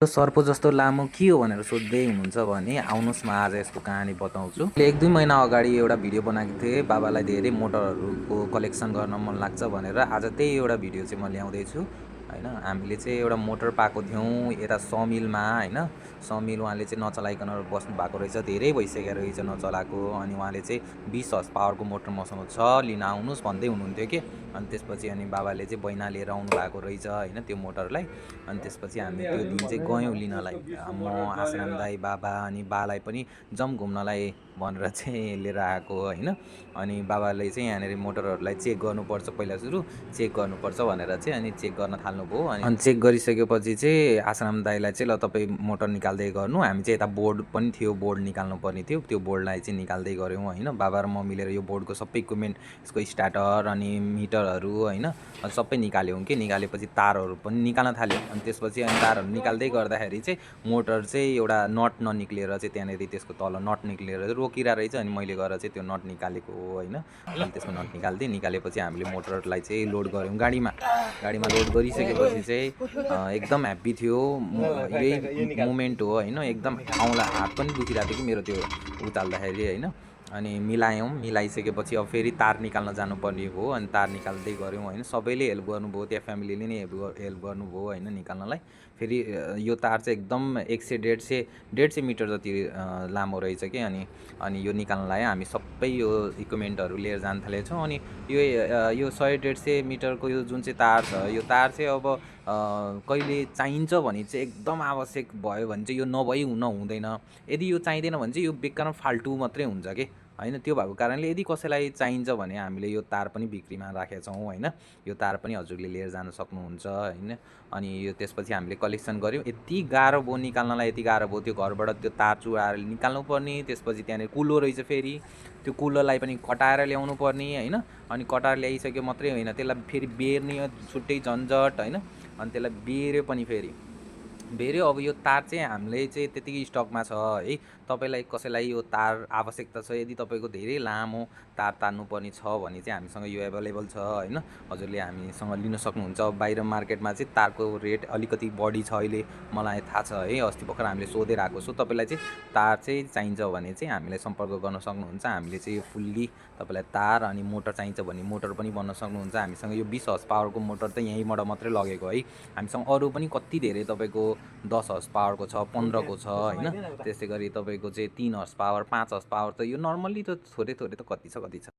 यो सर्प जस्तो लामो के हो भनेर सोध्दै हुनुहुन्छ भने आउनुहोस् म आज यसको कहानी बताउँछु। मैले 1-2 महिना अगाडि एउटा भिडियो बनाएको थिएँ, बाबालाई धेरै मोटरहरूको कलेक्सन गर्न मन लाग्छ भनेर। आज त्यही एउटा भिडियो चाहिँ म ल्याउँदैछु हैन। हामीले चाहिँ एउटा मोटर पाएको थियौँ यता समिलमा हैन। समिल उहाँले चाहिँ नचलाइकन बस्नु भएको रहेछ, धेरै भइसकेको रहेछ नचलाएको। अनि उहाँले चाहिँ 20 हर्स पावरको मोटर मसँग छ, लिन आउनुहोस् भन्दै हुनुहुन्थ्यो के। अनि त्यसपछि अनि बाबाले चाहिँ बैना लिएर आउनु भएको रहेछ हैन त्यो मोटरलाई। अनि त्यसपछि हामी त्यो दिन चाहिँ गयौँ लिनलाई। म, आसाराम दाई, बाबा अनि बालाई पनि जाउँ घुम्नलाई भनेर चाहिँ लिएर आएको हैन। अनि बाबाले चाहिँ यहाँनिर मोटरहरूलाई चेक गर्नुपर्छ, पहिला सुरु चेक गर्नुपर्छ भनेर चाहिँ अनि चेक गर्न थाल्नुभयो। अनि चेक गरिसकेपछि चाहिँ आसाराम दाईलाई चाहिँ ल तपाईँ मोटर निकाल्दै गर्नु, हामी चाहिँ यता बोर्ड पनि थियो, बोर्ड निकाल्नु पर्ने थियो, त्यो बोर्डलाई चाहिँ निकाल्दै गऱ्यौँ हैन। बाबा र म मिलेर यो बोर्डको सबै इक्विपमेन्ट, यसको स्टार्टर अनि मिटरहरू हैन सबै निकाल्यौँ कि। निकालेपछि तारहरू पनि निकाल्न थाल्यौँ। अनि त्यसपछि अनि तारहरू निकाल्दै गर्दाखेरि चाहिँ मोटर चाहिँ एउटा नट ननिक्लेर चाहिँ त्यहाँनिर त्यसको तल नट निक्लेर रोकिरहेको रहेछ। अनि मैले गएर चाहिँ त्यो नट निकालेको हो हैन। अनि त्यसको नट निकालेपछि हामीले मोटरलाई चाहिँ लोड गऱ्यौँ गाडीमा लोड गरिसकेपछि चाहिँ एकदम ह्याप्पी थियो। यही मोमेन्ट हो हैन। एकदम औँला हात पनि दुखिरहेको थियो कि मेरो त्यो उचाल्दाखेरि हैन। अनि मिलाइसकेपछि अब फेरि तार निकाल्न जानुपर्ने हो। अनि तार निकाल्दै गऱ्यौँ हैन। सबैले हेल्प गर्नुभयो, त्यहाँ फ्यामिलीले नै हेल्प गर्नुभयो हैन निकाल्नलाई। फेरि यो तार चाहिँ एकदम 100-150 मिटर जति लामो रहेछ कि। अनि यो निकाल्नलाई हामी सबै यो इक्विपमेन्टहरू लिएर जान थालेछौँ। अनि यो 100-150 मिटरको यो जुन चाहिँ तार छ, यो तार चाहिँ अब कहिले चाहिन्छ भने चाहिँ एकदम आवश्यक भयो भने चाहिँ यो नभई हुँदैन। यदि यो चाहिँदैन भने चाहिँ यो बेकारमा फाल्टु मात्रै हुन्छ कि हैन। त्यो भएको कारणले यदि कसैलाई चाहिन्छ भने हामीले यो तार पनि बिक्रीमा राखेका छौँ हैन। यो तार पनि हजुरले लिएर जान सक्नुहुन्छ हैन। अनि यो त्यसपछि हामीले कलेक्सन गऱ्यौँ। यति गाह्रो भयो निकाल्नलाई, यति गाह्रो भयो त्यो घरबाट त्यो तार चुडाएर निकाल्नु पर्ने। त्यसपछि त्यहाँनिर कुलो रहेछ, फेरि त्यो कुलोलाई पनि कटाएर ल्याउनु पर्ने हैन। अनि कटाएर ल्याइसक्यो मात्रै होइन, त्यसलाई फेरि बेर्ने छुट्टै झन्झट हैन। अनि त्यसलाई बेर्यो पनि फेरि बेर्यो। अब यो तार चाहिँ हामीले चाहिँ त्यतिकै स्टकमा छ है। तपाईँलाई कसैलाई यो तार आवश्यकता छ, यदि तपाईँको धेरै लामो तार तान्नुपर्ने छ भने चाहिँ हामीसँग यो एभाइलेबल छ हैन। हजुरले हामीसँग लिन सक्नुहुन्छ। बाहिर मार्केटमा चाहिँ तारको रेट अलिकति बढी छ अहिले, मलाई थाहा छ है। अस्ति भर्खर हामीले सोधेर आएको छु। तपाईँलाई चाहिँ तार चाहिँ चाहिन्छ भने चाहिँ हामीलाई सम्पर्क गर्न सक्नुहुन्छ। हामीले चाहिँ यो फुल्ली तपाईँलाई तार अनि मोटर चाहिन्छ भने मोटर पनि भन्न सक्नुहुन्छ। हामीसँग यो 20 हर्स पावरको मोटर त यहीँबाट मात्रै लगेको है। हामीसँग अरू पनि कति धेरै तपाईँको 10 हर्स पावरको छ, 15 को छ हैन। त्यसै गरी तपाईँको चाहिँ 3 हर्स पावर, 5 हर्स पावर त यो नर्मल्ली त थोरै त कति छ।